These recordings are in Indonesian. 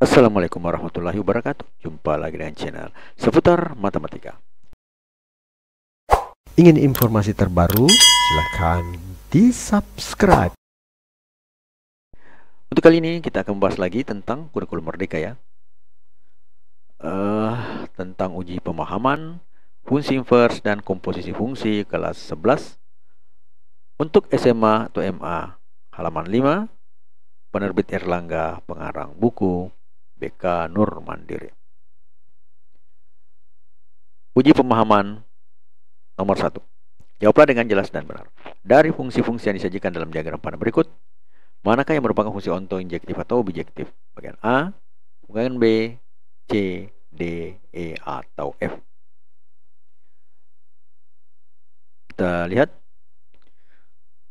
Assalamualaikum warahmatullahi wabarakatuh. Jumpa lagi dengan channel seputar matematika. Ingin informasi terbaru? Silahkan di-subscribe. Untuk kali ini kita akan membahas lagi tentang kurikulum merdeka ya. Tentang uji pemahaman, fungsi inverse dan komposisi fungsi kelas 11 untuk SMA atau MA halaman 5, penerbit Erlangga, pengarang buku BK Nur Mandiri. Uji pemahaman nomor 1. Jawablah dengan jelas dan benar. Dari fungsi-fungsi yang disajikan dalam diagram pada berikut, manakah yang merupakan fungsi onto-injektif atau bijektif? Bagian A, bagian B, C, D, E, atau F. Kita lihat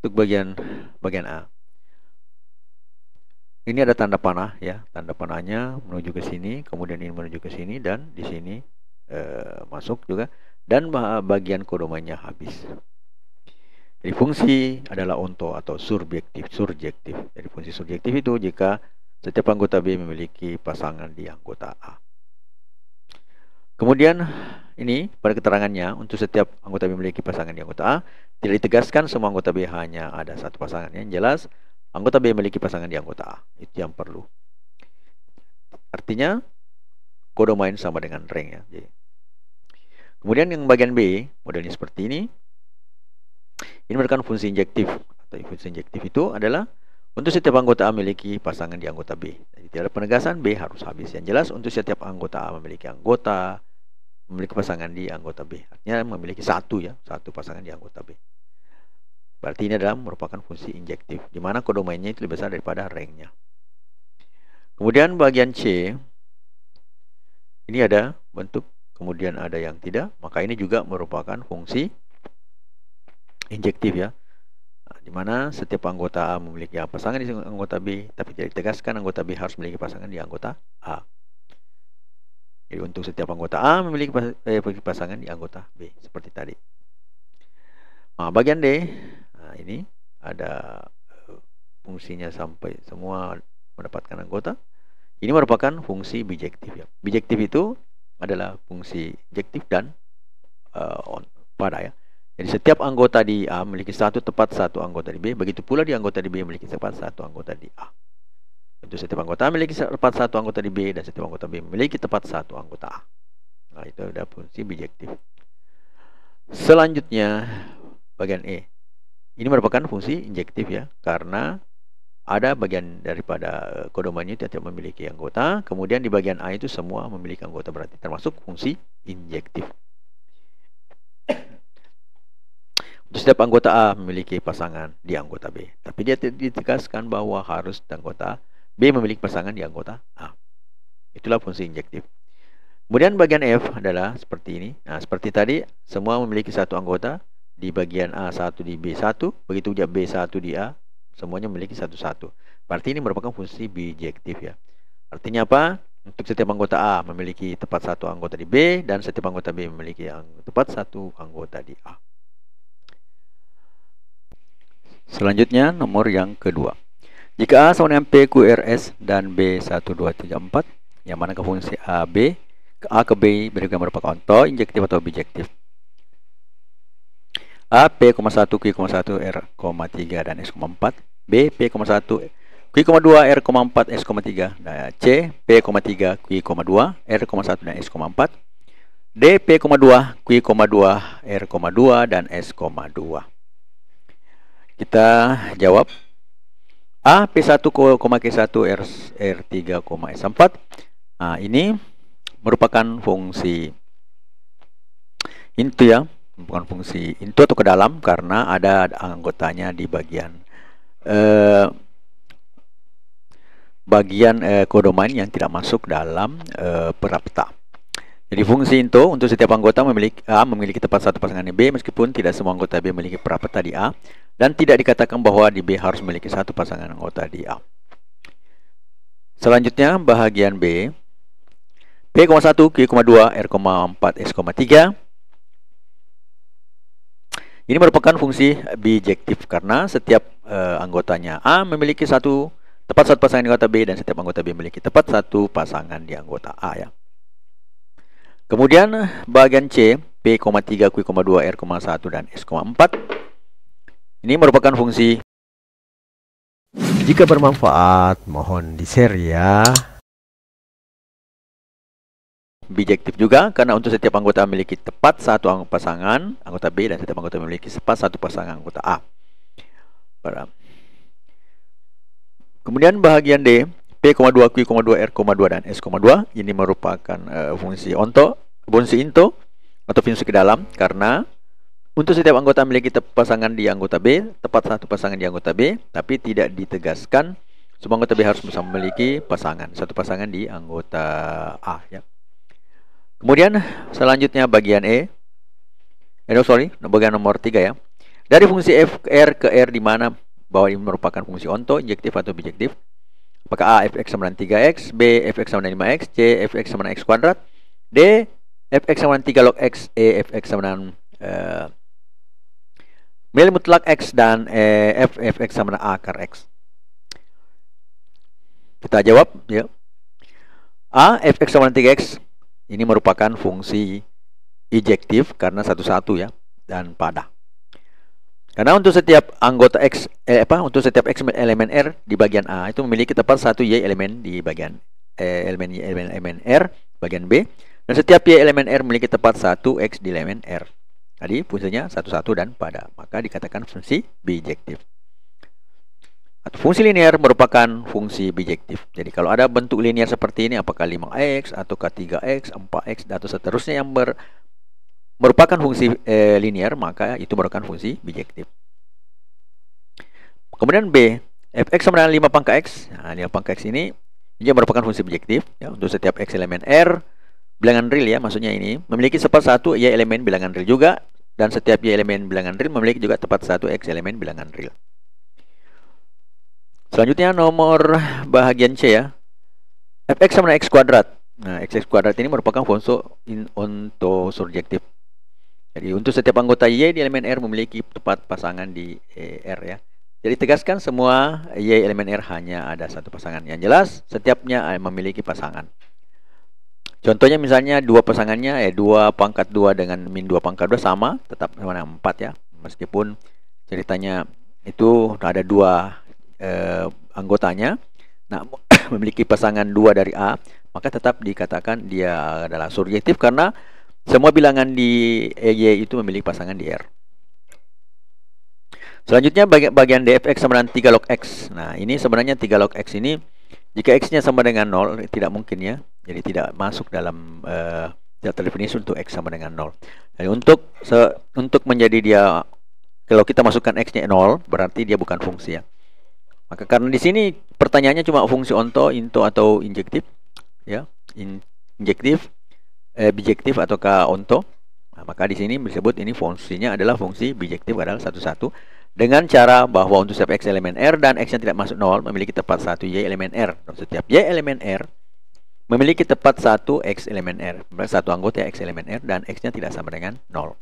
untuk bagian A. Ini ada tanda panah ya, tanda panahnya menuju ke sini, kemudian ini menuju ke sini, dan di sini masuk juga, dan bagian kodomanya habis. Jadi fungsi adalah onto atau surjektif. Jadi fungsi surjektif itu jika setiap anggota B memiliki pasangan di anggota A. Kemudian ini pada keterangannya, untuk setiap anggota B memiliki pasangan di anggota A, tidak ditegaskan semua anggota B hanya ada satu pasangan. Yang jelas anggota B memiliki pasangan di anggota A. Itu yang perlu. Artinya kodomain sama dengan ring ya. Jadi, kemudian yang bagian B, modelnya seperti ini. Ini merupakan fungsi injektif. Atau fungsi injektif itu adalah untuk setiap anggota A memiliki pasangan di anggota B. Jadi tidak ada penegasan B harus habis. Yang jelas untuk setiap anggota A memiliki pasangan di anggota B. Artinya memiliki satu pasangan di anggota B. Berarti ini adalah merupakan fungsi injektif, di mana kodomainnya itu lebih besar daripada ringnya. Kemudian bagian C, ini ada bentuk, kemudian ada yang tidak, maka ini juga merupakan fungsi injektif ya. Nah, di mana setiap anggota A memiliki pasangan di anggota B, tapi tidak ditegaskan anggota B harus memiliki pasangan di anggota A. Jadi untuk setiap anggota A memiliki pasangan di anggota B, seperti tadi. Nah, bagian D, nah ini ada fungsinya sampai semua mendapatkan anggota. Ini merupakan fungsi bijektif ya. Bijektif itu adalah fungsi injektif dan pada ya. Jadi setiap anggota di A memiliki tepat satu anggota di B, begitu pula di anggota di B memiliki tepat satu anggota di A. Untuk setiap anggota A memiliki tepat satu anggota di B, dan setiap anggota B memiliki tepat satu anggota A. Nah, itu ada fungsi bijektif. Selanjutnya bagian E. Ini merupakan fungsi injektif ya, karena ada bagian daripada kodomannya tidak memiliki anggota, kemudian di bagian A itu semua memiliki anggota, berarti termasuk fungsi injektif. Untuk setiap anggota A memiliki pasangan di anggota B, tapi dia ditegaskan bahwa harus anggota B memiliki pasangan di anggota A. Itulah fungsi injektif. Kemudian bagian F adalah seperti ini. Nah, seperti tadi, semua memiliki satu anggota. Di bagian A1 di B1, begitu juga B1 di A, semuanya memiliki satu-satu. Berarti ini merupakan fungsi bijektif ya. Artinya apa? Untuk setiap anggota A memiliki tepat satu anggota di B, dan setiap anggota B memiliki tepat satu anggota di A. Selanjutnya nomor yang kedua. Jika A sama dengan P, Q, R, S, dan B 1, 2, 3, 4, yang mana ke fungsi A, B, A ke B merupakan onto, injektif atau bijektif. A, P, 1, Q, 1, R, 3, dan S, 4. B, P, 1, Q, 2, R, 4, S, 3. Dan C, P, 3, Q, 2, R, 1, dan S, 4. D, P, 2, Q, 2, R, 2, dan S, 2. Kita jawab. A, P1, Q1, R3, S4. Nah, ini merupakan fungsi into ya. Bukan fungsi into atau ke dalam, karena ada anggotanya di bagian kodomain yang tidak masuk dalam perapta. Jadi fungsi into untuk setiap anggota memiliki tepat satu pasangan di B, meskipun tidak semua anggota B memiliki perapta di A, dan tidak dikatakan bahwa di B harus memiliki satu pasangan anggota di A. Selanjutnya bagian B, P, 1, Q, 2, R, 4, S, 3. Ini merupakan fungsi bijektif karena setiap anggotanya A memiliki satu tepat satu pasangan di anggota B dan setiap anggota B memiliki tepat satu pasangan di anggota A ya. Kemudian bagian C, P,3, Q,2, R,1 dan S,4 ini merupakan fungsi. Jika bermanfaat, mohon di-share ya. Bijektif juga karena untuk setiap anggota memiliki tepat satu pasangan anggota B dan setiap anggota memiliki tepat satu pasangan anggota A. Kemudian bagian D, P,2, Q,2, R,2 dan S,2 ini merupakan fungsi into atau fungsi ke dalam karena untuk setiap anggota memiliki pasangan di anggota B, tepat satu pasangan di anggota B, tapi tidak ditegaskan semua anggota B harus bisa memiliki satu pasangan di anggota A ya. Kemudian selanjutnya bagian bagian nomor 3 ya. Dari fungsi F R ke R di mana bahwa ini merupakan fungsi onto, injektif atau bijektif. Apakah A fx sama dengan 3x, B fx sama dengan 5x, C fx sama dengan x kuadrat, D fx sama dengan 3 log x, E fx sama dengan nilai mutlak x, dan F fx sama dengan akar x. Kita jawab ya. A fx sama dengan 3x ini merupakan fungsi injektif karena satu-satu ya dan pada. Karena untuk setiap anggota X untuk setiap X elemen R di bagian A itu memiliki tepat satu Y elemen di bagian elemen R bagian B, dan setiap Y elemen R memiliki tepat satu X di elemen R. Tadi fungsinya satu-satu dan pada, maka dikatakan fungsi bijektif. Atau fungsi linear merupakan fungsi bijektif. Jadi kalau ada bentuk linear seperti ini, apakah 5x atau 3x, 4x atau seterusnya yang merupakan fungsi linear, maka itu merupakan fungsi bijektif. Kemudian B, fx sama dengan 5 pangkat x. Nah, 5 pangkat x ini merupakan fungsi bijektif ya, untuk setiap x elemen R bilangan real ya, maksudnya ini memiliki tepat satu Y elemen bilangan real juga, dan setiap Y elemen bilangan real memiliki juga tepat satu X elemen bilangan real. Selanjutnya nomor bahagian C ya, fx sama dengan x kuadrat. Nah, x kuadrat ini merupakan fungsi ontosurjektif. Jadi untuk setiap anggota Y di elemen R memiliki tepat pasangan di R ya. Jadi tegaskan semua Y elemen R hanya ada satu pasangan. Yang jelas setiapnya memiliki pasangan. Contohnya misalnya dua pasangannya 2 pangkat 2 dengan min 2 pangkat 2 sama, tetap sama 4 ya. Meskipun ceritanya itu ada dua anggotanya, nah memiliki pasangan 2 dari A, maka tetap dikatakan dia adalah surjektif karena semua bilangan di Y itu memiliki pasangan di R. Selanjutnya bagian dfx sama dengan 3 log x. Nah, ini sebenarnya 3 log x ini jika x-nya sama dengan 0 tidak mungkin ya. Jadi tidak masuk dalam tidak terdefinisi untuk x sama dengan 0. Jadi untuk menjadi dia, kalau kita masukkan x-nya 0 berarti dia bukan fungsi ya. Maka karena di sini pertanyaannya cuma fungsi onto, into atau injektif ya. Injektif, bijektif ataukah onto. Nah, maka di sini disebut ini fungsinya adalah fungsi bijektif adalah satu-satu dengan cara bahwa untuk setiap x elemen R dan x yang tidak masuk 0 memiliki tepat satu Y elemen R. Dan setiap Y elemen R memiliki tepat satu X elemen R. Satu anggota X elemen R dan x-nya tidak sama dengan 0.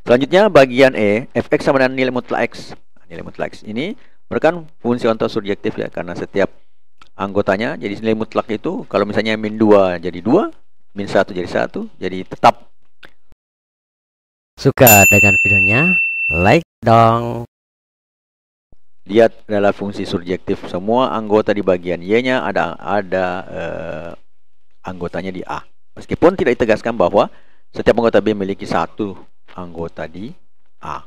Selanjutnya bagian E, fx sama dengan nilai mutlak x. Nilai mutlak x ini merupakan fungsi ontosurjektif ya, karena setiap anggotanya jadi nilai mutlak itu kalau misalnya min 2 jadi 2, min 1 jadi 1, jadi tetap. Suka dengan videonya? Like dong. Lihat adalah fungsi surjektif. Semua anggota di bagian Y-nya ada anggotanya di A. Meskipun tidak ditegaskan bahwa setiap anggota B memiliki satu anggota di A.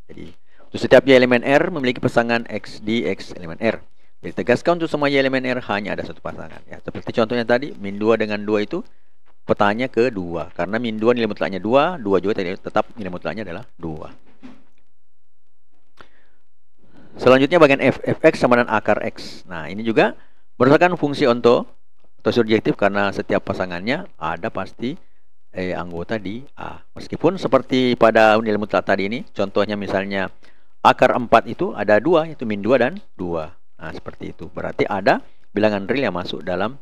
Jadi untuk setiap Y elemen R memiliki pasangan X di X elemen R. Jadi tegaskan untuk semua Y elemen R hanya ada satu pasangan ya. Seperti contohnya tadi, min 2 dengan 2 itu petanya ke 2. Karena min 2 nilai mutlaknya 2, 2 juga tetap nilai mutlaknya adalah 2. Selanjutnya bagian F, fx sama dengan akar X. Nah, ini juga berdasarkan fungsi onto atau surjektif karena setiap pasangannya ada pasti anggota di A. Meskipun seperti pada nilai mutlak tadi ini, contohnya misalnya akar 4 itu ada 2, yaitu min 2 dan 2. Nah, seperti itu. Berarti ada bilangan real yang masuk dalam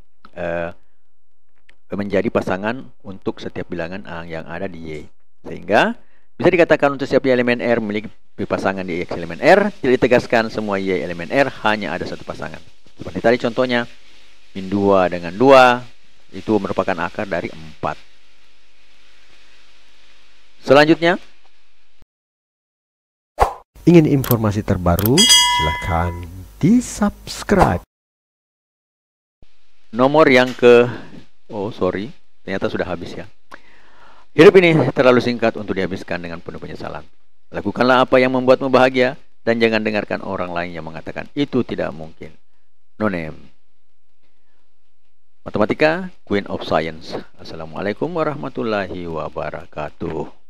menjadi pasangan untuk setiap bilangan yang ada di Y. Sehingga Bisa dikatakan untuk setiap Y elemen R memiliki pasangan di X elemen R, tidak ditegaskan semua Y elemen R hanya ada satu pasangan. Seperti tadi contohnya, min 2 dengan 2, itu merupakan akar dari 4. Selanjutnya, Ingin informasi terbaru? Silahkan di-subscribe. nomor yang ternyata sudah habis ya. Hidup ini terlalu singkat untuk dihabiskan dengan penuh penyesalan. Lakukanlah apa yang membuatmu bahagia dan jangan dengarkan orang lain yang mengatakan itu tidak mungkin. No name. Matematika, Queen of Science. Assalamualaikum warahmatullahi wabarakatuh.